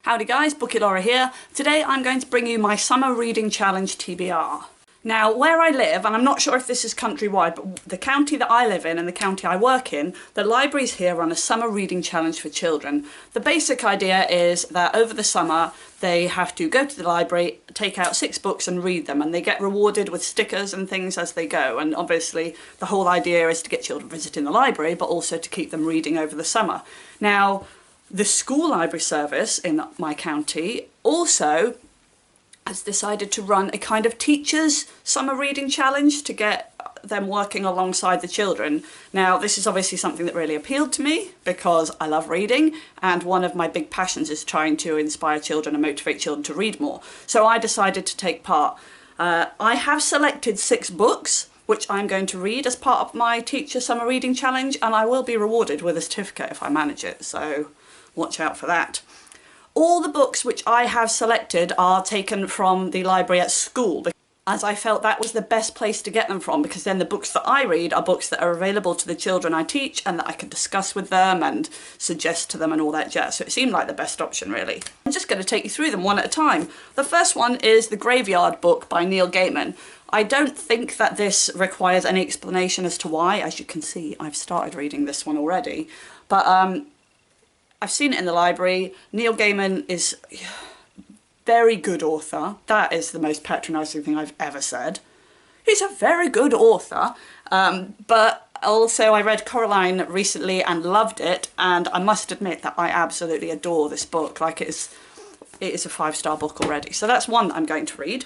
Howdy guys, Bookie Laura here. Today I'm going to bring you my Summer Reading Challenge TBR. Now, where I live, and I'm not sure if this is countrywide, but the county that I live in and the county I work in, the libraries here run a Summer Reading Challenge for children. The basic idea is that over the summer they have to go to the library, take out 6 books and read them, and they get rewarded with stickers and things as they go. And obviously the whole idea is to get children visiting the library, but also to keep them reading over the summer. Now, the school library service in my county also has decided to run a kind of teachers' summer reading challenge to get them working alongside the children. Now, this is obviously something that really appealed to me because I love reading, and one of my big passions is trying to inspire children and motivate children to read more. So I decided to take part. I have selected 6 books which I'm going to read as part of my teacher summer reading challenge, and I will be rewarded with a certificate if I manage it, so watch out for that. All the books which I have selected are taken from the library at school, as I felt that was the best place to get them from, because then the books that I read are books that are available to the children I teach and that I can discuss with them and suggest to them and all that jazz. So it seemed like the best option, really. I'm just going to take you through them one at a time. The first one is The Graveyard Book by Neil Gaiman. I don't think that this requires any explanation as to why. As you can see, I've started reading this one already. But I've seen it in the library. Neil Gaiman is a very good author. That is the most patronising thing I've ever said. He's a very good author. But also I read Coraline recently and loved it, and I must admit that I absolutely adore this book. Like, it is a 5-star book already. So that's one that I'm going to read.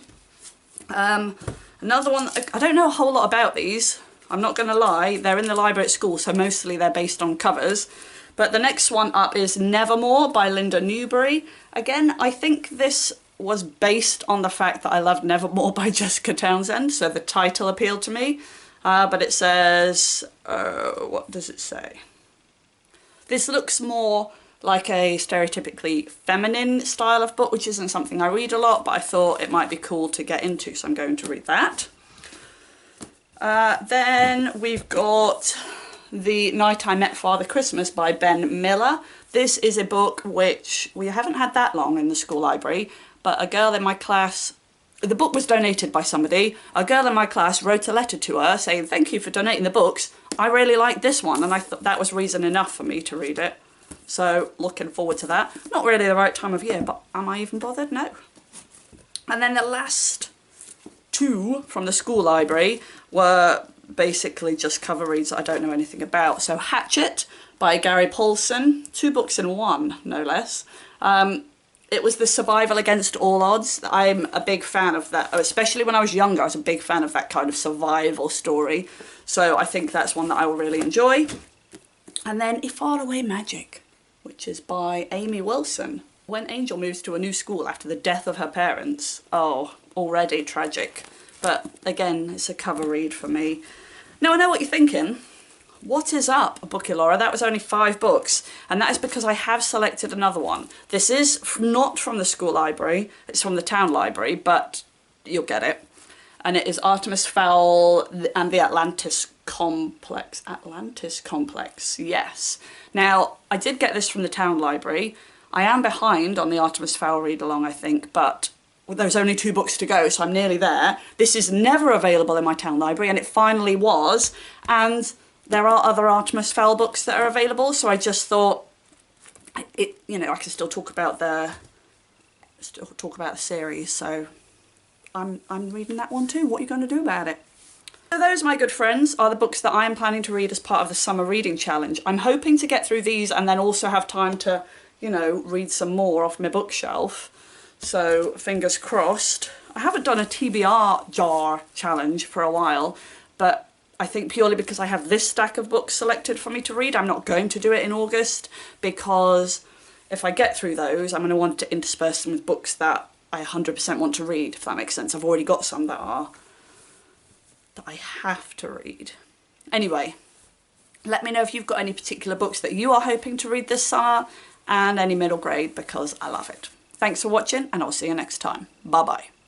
Another one, I don't know a whole lot about these. I'm not going to lie. They're in the library at school, so mostly they're based on covers. But the next one up is Nevermore by Linda Newbury. Again, I think this was based on the fact that I loved Nevermore by Jessica Townsend, so the title appealed to me. But it says, what does it say? This looks more like a stereotypically feminine style of book, which isn't something I read a lot, but I thought it might be cool to get into, so I'm going to read that. Then we've got The Night I Met Father Christmas by Ben Miller. This is a book which we haven't had that long in the school library, but a girl in my class, the book was donated by somebody, a girl in my class wrote a letter to her saying, "Thank you for donating the books. I really like this one," and I thought that was reason enough for me to read it. So looking forward to that. Not really the right time of year, but am I even bothered? No. And then the last 2 from the school library were basically just cover reads that I don't know anything about. So Hatchet by Gary Paulson, 2 books in one, no less. It was the survival against all odds. I'm a big fan of that, especially when I was younger. I was a big fan of that kind of survival story. So I think that's one that I will really enjoy. And then A Faraway Magic, which is by Amy Wilson. When Angel moves to a new school after the death of her parents. Oh, already tragic. But again, it's a cover read for me. Now I know what you're thinking. What is up, Bookie Laura? That was only 5 books, and that is because I have selected another one. This is not from the school library, it's from the town library, but you'll get it. And it is Artemis, Fowl and the Atlantis Complex. Atlantis Complex, yes. Now, I did get this from the town library. I am behind on the Artemis Fowl read-along, I think, but there's only 2 books to go, so I'm nearly there. This is never available in my town library, and it finally was. And there are other Artemis Fowl books that are available, so I just thought, you know, I can still talk about the series. So I'm reading that one too. What are you going to do about it? So those, my good friends, are the books that I am planning to read as part of the Summer Reading Challenge. I'm hoping to get through these and then also have time to, you know, read some more off my bookshelf. So fingers crossed. I haven't done a TBR jar challenge for a while, but I think purely because I have this stack of books selected for me to read, I'm not going to do it in August, because if I get through those, I'm going to want to intersperse them with books that I 100% want to read, if that makes sense. I've already got some that I have to read. Anyway, let me know if you've got any particular books that you are hoping to read this summer, and any middle grade, because I love it. Thanks for watching, and I'll see you next time. Bye bye.